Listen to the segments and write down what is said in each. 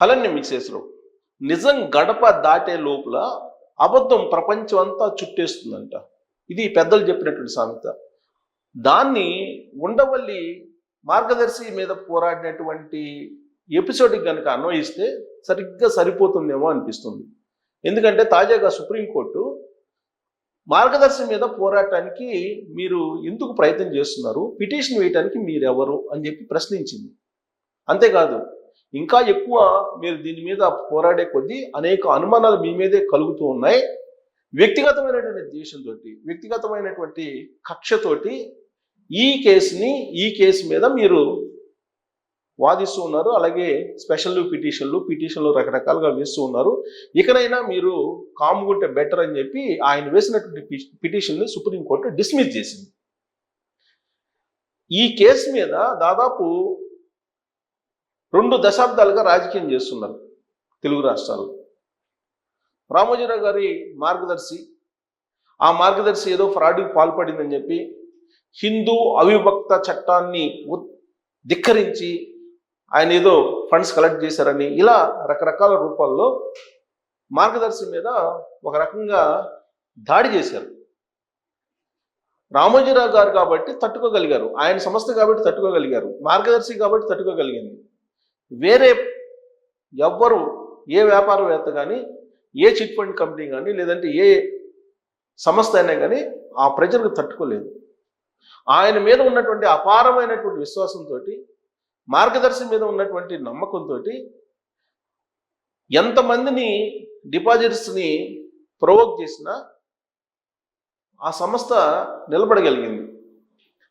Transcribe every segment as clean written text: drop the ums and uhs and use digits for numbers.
అలానే మిక్సేస్‌లో. నిజం గడప దాటే లోపల అబద్ధం ప్రపంచం అంతా చుట్టేస్తుందంట. ఇది పెద్దలు చెప్పినటువంటి సామెత. దాన్ని ఉండవల్లి మార్గదర్శి మీద పోరాడినటువంటి ఎపిసోడ్‌కి గనుక అన్వయిస్తే సరిగ్గా సరిపోతుందేమో అనిపిస్తుంది. ఎందుకంటే తాజాగా సుప్రీంకోర్టు మార్గదర్శి మీద పోరాటానికి మీరు ఎందుకు ప్రయత్నం చేస్తున్నారు? పిటిషన్ వేయటానికి మీరెవరు? అని చెప్పి ప్రశ్నించింది. అంతేకాదు ఇంకా ఎక్కువ మీరు దీని మీద పోరాడే కొద్దీ అనేక అనుమానాలు మీ మీదే కలుగుతూ ఉన్నాయి. వ్యక్తిగతమైనటువంటి ద్వేషంతోటి, వ్యక్తిగతమైనటువంటి కక్షతోటి ఈ కేసు మీద మీరు వాదిస్తూ ఉన్నారు. అలాగే స్పెషల్ పిటిషన్లు రకరకాలుగా వేస్తూ ఉన్నారు. ఇకనైనా మీరు కాముగుంటే బెటర్ అని చెప్పి ఆయన వేసినటువంటి పిటిషన్ని సుప్రీంకోర్టు డిస్మిస్ చేసింది. ఈ కేసు మీద దాదాపు 2 దశాబ్దాలుగా రాజకీయం చేస్తున్నారు తెలుగు రాష్ట్రాల్లో. రామోజీరావు గారి మార్గదర్శి, ఆ మార్గదర్శి ఏదో ఫ్రాడ్కి పాల్పడిందని చెప్పి హిందూ అవిభక్త చట్టాన్ని ధిక్కరించి ఆయన ఏదో ఫండ్స్ కలెక్ట్ చేశారని ఇలా రకరకాల రూపాల్లో మార్గదర్శి మీద ఒక రకంగా దాడి చేశారు. రామోజీరావు గారు కాబట్టి తట్టుకోగలిగారు, ఆయన సంస్థ కాబట్టి తట్టుకోగలిగారు, మార్గదర్శి కాబట్టి తట్టుకోగలిగింది. వేరే ఎవ్వరు, ఏ వ్యాపారవేత్త కానీ, ఏ చిట్ ఫండ్ కంపెనీ కానీ, లేదంటే ఏ సంస్థ అయినా కానీ ఆ ప్రజలకు తట్టుకోలేదు. ఆయన మీద ఉన్నటువంటి అపారమైనటువంటి విశ్వాసంతో, మార్గదర్శి మీద ఉన్నటువంటి నమ్మకంతో ఎంతమందిని డిపాజిట్స్ని ప్రొవోక్ చేసినా ఆ సంస్థ నిలబడగలిగింది.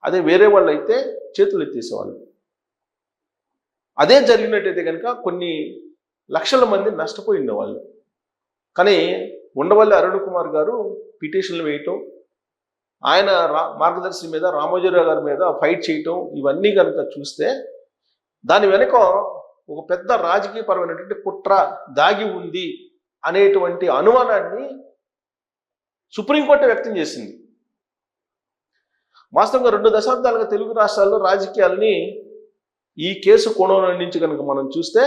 అదే వేరే వాళ్ళు అయితే చేతులు ఎత్తేసేవాళ్ళు. అదే జరిగినట్టయితే కనుక కొన్ని లక్షల మంది నష్టపోయి ఉండేవాళ్ళు. కానీ ఉండవల్లి అరుణ్ కుమార్ గారు పిటిషన్లు వేయటం, ఆయన మార్గదర్శి మీద, రామోజీరావు గారి మీద ఫైట్ చేయటం, ఇవన్నీ కనుక చూస్తే దాని వెనుక ఒక పెద్ద రాజకీయపరమైనటువంటి కుట్ర దాగి ఉంది అనేటువంటి అనుమానాన్ని సుప్రీంకోర్టు వ్యక్తం చేసింది. వాస్తవంగా 2 దశాబ్దాలుగా తెలుగు రాష్ట్రాల్లో రాజకీయాలని ఈ కేసు కోణం నుంచి కనుక మనం చూస్తే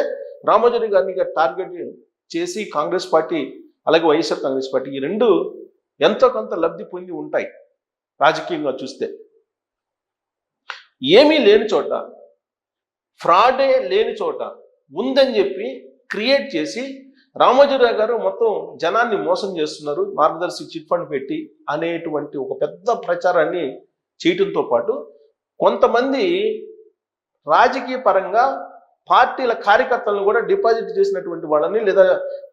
రామోజీరావు గారిని టార్గెట్ చేసి కాంగ్రెస్ పార్టీ, అలాగే వైఎస్ఆర్ కాంగ్రెస్ పార్టీ, ఈ రెండు ఎంతో కొంత లబ్ధి పొంది ఉంటాయి రాజకీయంగా చూస్తే. ఏమీ లేని చోట, ఫ్రాడే లేని చోట ఉందని చెప్పి క్రియేట్ చేసి రామోజీరావు గారు మొత్తం జనాన్ని మోసం చేస్తున్నారు, మార్గదర్శి చిట్ ఫండ్ పెట్టి అనేటువంటి ఒక పెద్ద ప్రచారాన్ని చేయటంతో పాటు కొంతమంది రాజకీయ పరంగా పార్టీల కార్యకర్తలను కూడా డిపాజిట్ చేసినటువంటి వాళ్ళని లేదా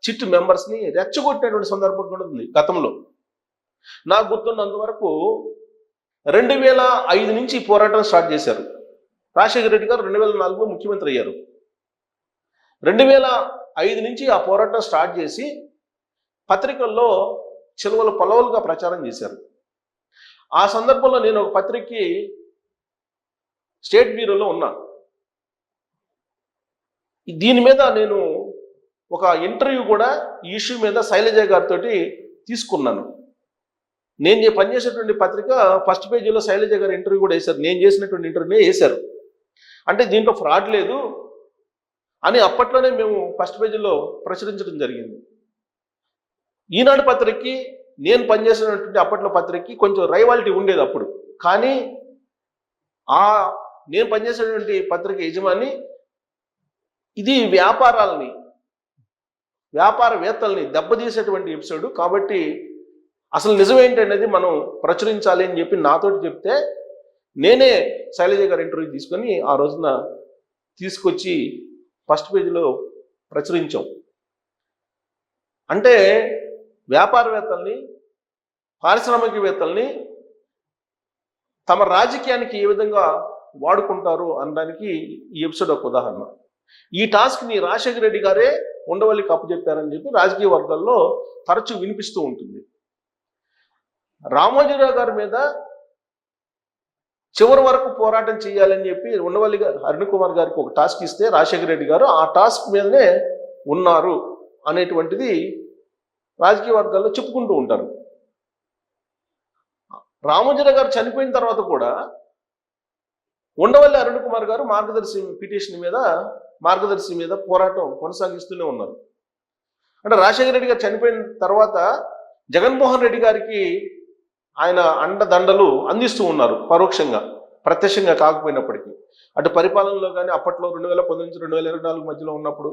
చిట్ మెంబర్స్ని రెచ్చగొట్టినటువంటి సందర్భం కూడా ఉంది గతంలో. నాకు గుర్తున్నంత వరకు 2005 నుంచి పోరాటం స్టార్ట్ చేశారు. రాజశేఖర రెడ్డి గారు 2004లో ముఖ్యమంత్రి అయ్యారు. 2005 నుంచి ఆ పోరాటం స్టార్ట్ చేసి పత్రికల్లో చిలువలు పొలవలుగా ప్రచారం చేశారు. ఆ సందర్భంలో నేను ఒక పత్రికకి స్టేట్ బ్యూరోలో ఉన్నా. దీని మీద నేను ఒక ఇంటర్వ్యూ కూడా ఈ ఇష్యూ మీద శైలజ గారితో తీసుకున్నాను. నేను పనిచేసేటువంటి పత్రిక ఫస్ట్ పేజీలో శైలజ గారి ఇంటర్వ్యూ కూడా వేశారు. నేను చేసినటువంటి ఇంటర్వ్యూనే వేశారు. అంటే దీంట్లో ఫ్రాడ్ లేదు అని అప్పట్లోనే మేము ఫస్ట్ పేజీలో ప్రచురించడం జరిగింది. ఈనాడు పత్రికకి, నేను పనిచేసినటువంటి అప్పట్లో పత్రికకి కొంచెం రైవాలిటీ ఉండేది అప్పుడు. కానీ నేను పనిచేసేటువంటి పత్రిక యజమాని ఇది వ్యాపారవేత్తల్ని దెబ్బతీసేటువంటి ఎపిసోడ్ కాబట్టి అసలు నిజమేంటనేది మనం ప్రచురించాలి అని చెప్పి నాతోటి చెప్తే నేనే శైలజ గారి ఇంటర్వ్యూ తీసుకొని ఆ రోజున తీసుకొచ్చి ఫస్ట్ పేజీలో ప్రచురించాం. అంటే వ్యాపారవేత్తల్ని, పారిశ్రామికవేత్తల్ని తమ రాజకీయానికి ఏ విధంగా వాడుకుంటారు అనడానికి ఈ ఎపిసోడ్ ఒక ఉదాహరణ. ఈ టాస్క్ని రాజశేఖర రెడ్డి గారే ఉండవల్లికి అప్పచెప్పారని చెప్పి రాజకీయ వర్గాల్లో తరచూ వినిపిస్తూ ఉంటుంది. రామోజీరావు గారి మీద చివరి వరకు పోరాటం చేయాలని చెప్పి ఉండవల్లి అరుణ్ కుమార్ గారికి ఒక టాస్క్ ఇస్తే రాజశేఖర రెడ్డి గారు ఆ టాస్క్ మీదనే ఉన్నారు అనేటువంటిది రాజకీయ వర్గాల్లో చెప్పుకుంటూ ఉంటారు. రామోజీరావు గారు చనిపోయిన తర్వాత కూడా ఉండవల్లి అరుణ్ కుమార్ గారు మార్గదర్శి మీద పోరాటం కొనసాగిస్తూనే ఉన్నారు. అంటే రాజశేఖర రెడ్డి గారు చనిపోయిన తర్వాత జగన్మోహన్ రెడ్డి గారికి ఆయన అండదండలు అందిస్తూ ఉన్నారు పరోక్షంగా, ప్రత్యక్షంగా కాకపోయినప్పటికీ. అటు పరిపాలనలో కానీ అప్పట్లో 2019 నుంచి 2024 మధ్యలో ఉన్నప్పుడు,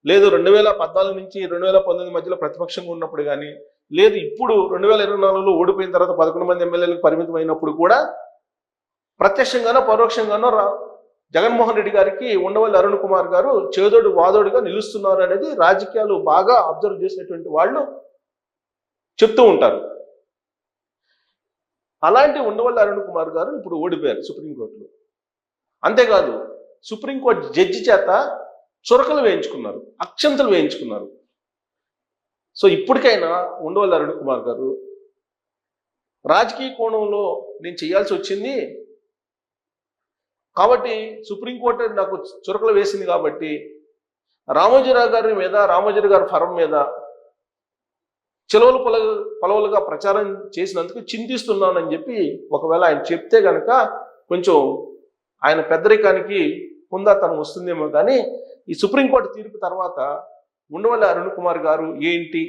లేదు 2014 నుంచి 2019 మధ్యలో ప్రతిపక్షంగా ఉన్నప్పుడు కానీ, లేదు ఇప్పుడు 2024లో ఓడిపోయిన తర్వాత 11 మంది ఎమ్మెల్యేలకు పరిమితం అయినప్పుడు కూడా ప్రత్యక్షంగానో పరోక్షంగానో జగన్మోహన్ రెడ్డి గారికి ఉండవల్లి అరుణ్ కుమార్ గారు చేదోడు వాదోడుగా నిలుస్తున్నారు అనేది రాజకీయాలు బాగా అబ్జర్వ్ చేసినటువంటి వాళ్ళు చెప్తూ ఉంటారు. అలాంటి ఉండవల్లి అరుణ్ కుమార్ గారు ఇప్పుడు ఓడిపోయారు సుప్రీంకోర్టులో. అంతేకాదు సుప్రీంకోర్టు జడ్జి చేత చురకలు వేయించుకున్నారు, అక్షంతలు వేయించుకున్నారు. సో ఇప్పటికైనా ఉండవల్లి అరుణ్ కుమార్ గారు రాజకీయ కోణంలో నేను చేయాల్సి వచ్చింది కాబట్టి, సుప్రీంకోర్టు నాకు చురకలు వేసింది కాబట్టి రామోజీరావు గారి మీద, రామోజీరావు గారి ఫరం మీద చెలవలు పొలవలుగా ప్రచారం చేసినందుకు చింతిస్తున్నానని చెప్పి ఒకవేళ ఆయన చెప్తే కనుక కొంచెం ఆయన పెద్దరికానికి హుందాతనం వస్తుందేమో. కానీ ఈ సుప్రీంకోర్టు తీర్పు తర్వాత ఉండవల్లి అరుణ్ కుమార్ గారు ఏంటి,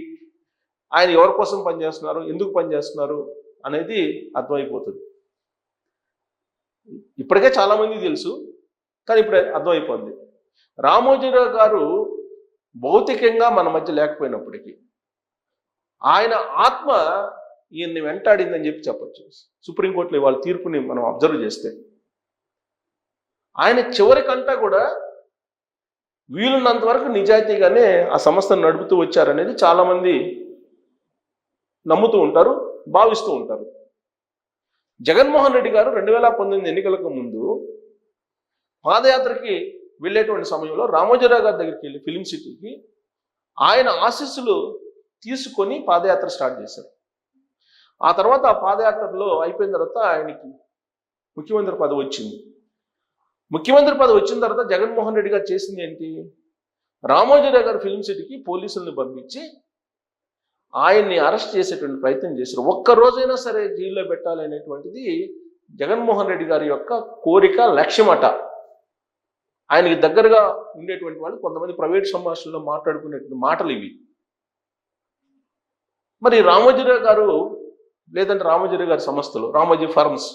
ఆయన ఎవరి కోసం పనిచేస్తున్నారు, ఎందుకు పనిచేస్తున్నారు అనేది అర్థమైపోతుంది. ఇప్పటికే చాలామంది తెలుసు, కానీ ఇప్పుడే అర్థమైపోద్ది. రామోజీరావు గారు భౌతికంగా మన మధ్య లేకపోయినప్పటికీ ఆయన ఆత్మ ఈయన్ని వెంటాడిందని చెప్పి చెప్పచ్చు. సుప్రీంకోర్టులో వాళ్ళ తీర్పుని మనం అబ్జర్వ్ చేస్తే ఆయన చివరికంటా కూడా వీలున్నంత వరకు నిజాయితీగానే ఆ సంస్థను నడుపుతూ వచ్చారనేది చాలామంది నమ్ముతూ ఉంటారు, భావిస్తూ ఉంటారు. జగన్మోహన్ రెడ్డి గారు 2019 ఎన్నికలకు ముందు పాదయాత్రకి వెళ్ళేటువంటి సమయంలో రామోజీరావు గారి దగ్గరికి వెళ్ళి ఫిలిం సిటీకి ఆయన ఆశీస్సులు తీసుకొని పాదయాత్ర స్టార్ట్ చేశారు. ఆ తర్వాత ఆ పాదయాత్రలో అయిపోయిన తర్వాత ఆయనకి ముఖ్యమంత్రి పదవి వచ్చింది. ముఖ్యమంత్రి పదవి వచ్చిన తర్వాత జగన్మోహన్ రెడ్డి గారు చేసింది ఏంటి, రామోజీరావు గారు ఫిలిం సిటీకి పోలీసులను పంపించి ఆయన్ని అరెస్ట్ చేసేటువంటి ప్రయత్నం చేశారు. ఒక్కరోజైనా సరే జైల్లో పెట్టాలి అనేటువంటిది జగన్మోహన్ రెడ్డి గారి యొక్క కోరిక, లక్ష్యమట. ఆయనకి దగ్గరగా ఉండేటువంటి వాళ్ళు కొంతమంది ప్రైవేట్ సంభాషణలో మాట్లాడుకునేటువంటి మాటలు ఇవి. మరి రామోజీరావు గారు లేదంటే రామోజీరావు గారి సంస్థలు, రామోజీ ఫార్మ్స్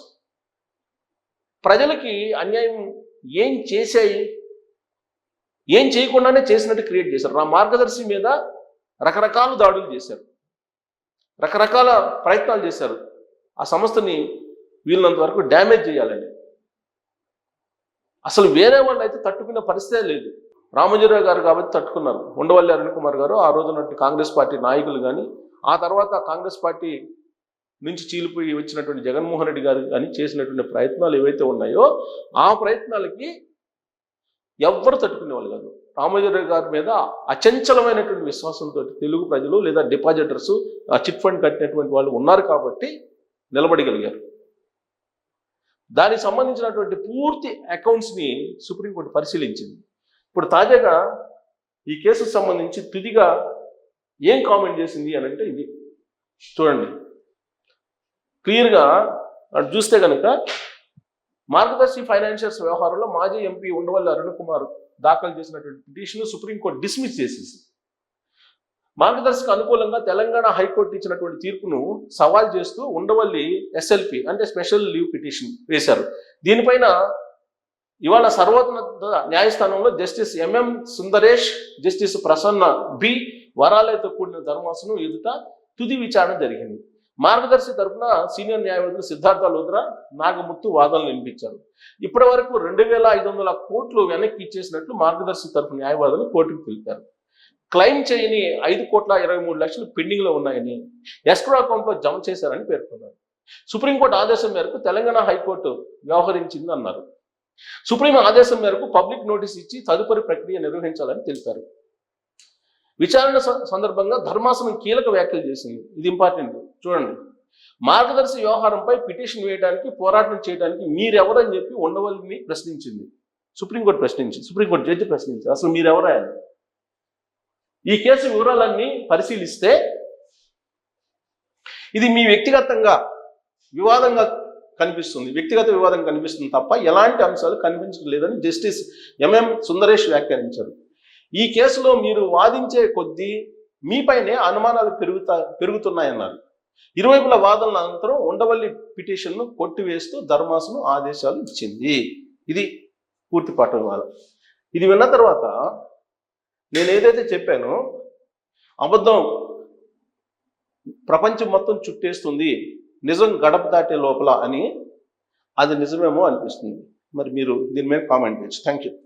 ప్రజలకి అన్యాయం ఏం చేశాయి, ఏం చేయకుండానే చేసినట్టు క్రియేట్ చేశారు. మార్గదర్శి మీద రకరకాల దాడులు చేశారు, రకరకాల ప్రయత్నాలు చేశారు ఆ సంస్థని వీళ్ళంత వరకు డ్యామేజ్ చేయాలని. అసలు వేరే వాళ్ళు అయితే తట్టుకునే పరిస్థితే లేదు. రామోజీరావు గారు కాబట్టి తట్టుకున్నారు. ఉండవల్లి అరుణ్ కుమార్ గారు, ఆ రోజునట్టు కాంగ్రెస్ పార్టీ నాయకులు కానీ, ఆ తర్వాత కాంగ్రెస్ పార్టీ నుంచి చీలిపోయి వచ్చినటువంటి జగన్మోహన్ రెడ్డి గారు కానీ చేసినటువంటి ప్రయత్నాలు ఏవైతే ఉన్నాయో ఆ ప్రయత్నాలకి ఎవ్వరు తట్టుకునే వాళ్ళు కాదు. రామోజీరావు గారి మీద అచంచలమైనటువంటి విశ్వాసంతో తెలుగు ప్రజలు లేదా డిపాజిటర్స్, చిట్ ఫండ్ కట్టినటువంటి వాళ్ళు ఉన్నారు కాబట్టి నిలబడగలిగారు. దానికి సంబంధించినటువంటి పూర్తి అకౌంట్స్ని సుప్రీంకోర్టు పరిశీలించింది. ఇప్పుడు తాజాగా ఈ కేసుకు సంబంధించి తుదిగా ఏం కామెంట్ చేసింది అని అంటే ఇది చూడండి. క్లియర్గా అటు చూస్తే కనుక మార్గదర్శి ఫైనాన్షియల్స్ వ్యవహారంలో మాజీ ఎంపీ ఉండవల్లి అరుణ్ కుమార్ దాఖలు చేసినటువంటి పిటిషన్ సుప్రీంకోర్టు డిస్మిస్ చేసేసి మార్గదర్శికి అనుకూలంగా తెలంగాణ హైకోర్టు ఇచ్చినటువంటి తీర్పును సవాల్ చేస్తూ ఉండవల్లి SLP అంటే స్పెషల్ లీవ్ పిటిషన్ వేశారు. దీనిపైన ఇవాళ సర్వోన్నత న్యాయస్థానంలో justice MM Sundaresh, justice Prasanna B వరాలతో కూడిన ధర్మాసనం ఎదుట తుది విచారణ జరిగింది. మార్గదర్శి తరఫున సీనియర్ న్యాయవాదులు సిద్ధార్థ లోద్రా, నాగముత్తు వాదనలు వినిపించారు. ఇప్పటి వరకు 2500 కోట్లు వెనక్కి ఇచ్చేసినట్లు మార్గదర్శి తరఫు న్యాయవాదులు కోర్టుకు తెలిపారు. క్లెయిమ్ చేయని 5,23,00,000 పెండింగ్లో ఉన్నాయని, ఎస్క్రో అకౌంట్లో జమ చేశారని పేర్కొన్నారు. సుప్రీంకోర్టు ఆదేశం మేరకు తెలంగాణ హైకోర్టు వ్యవహరించింది అన్నారు. సుప్రీం ఆదేశం మేరకు పబ్లిక్ నోటీస్ ఇచ్చి తదుపరి ప్రక్రియ నిర్వహించాలని తెలిపారు. విచారణ సందర్భంగా ధర్మాసనం కీలక వ్యాఖ్యలు చేసింది. ఇది ఇంపార్టెంట్ చూడండి. మార్గదర్శి వ్యవహారంపై పిటిషన్ వేయడానికి, పోరాటం చేయడానికి మీరెవరని చెప్పి ఉండవల్లిని ప్రశ్నించింది సుప్రీంకోర్టు జడ్జి ప్రశ్నించింది. అసలు మీరెవరా? ఈ కేసు వివరాలన్నీ పరిశీలిస్తే ఇది మీ వ్యక్తిగతంగా వివాదంగా కనిపిస్తుంది, వ్యక్తిగత వివాదం కనిపిస్తుంది తప్ప ఎలాంటి అంశాలు కనిపించడం లేదని జస్టిస్ ఎంఎం సుందరేష్ వ్యాఖ్యానించారు. ఈ కేసులో మీరు వాదించే కొద్దీ మీపైనే అనుమానాలు పెరుగుతున్నాయన్నారు. ఇరువైపుల వాదనల అనంతరం ఉండవల్లి పిటిషన్ను కొట్టివేస్తూ ధర్మాసనం ఆదేశాలు ఇచ్చింది. ఇది పూర్తి పాఠ వివాదం. ఇది విన్న తర్వాత నేను ఏదైతే చెప్పానో అబద్ధం ప్రపంచం మొత్తం చుట్టేస్తుంది, నిజం గడప దాటే లోపల అని, అది నిజమేమో అనిపిస్తుంది. మరి మీరు దీని మీద కామెంట్ చేయొచ్చు. Thank you.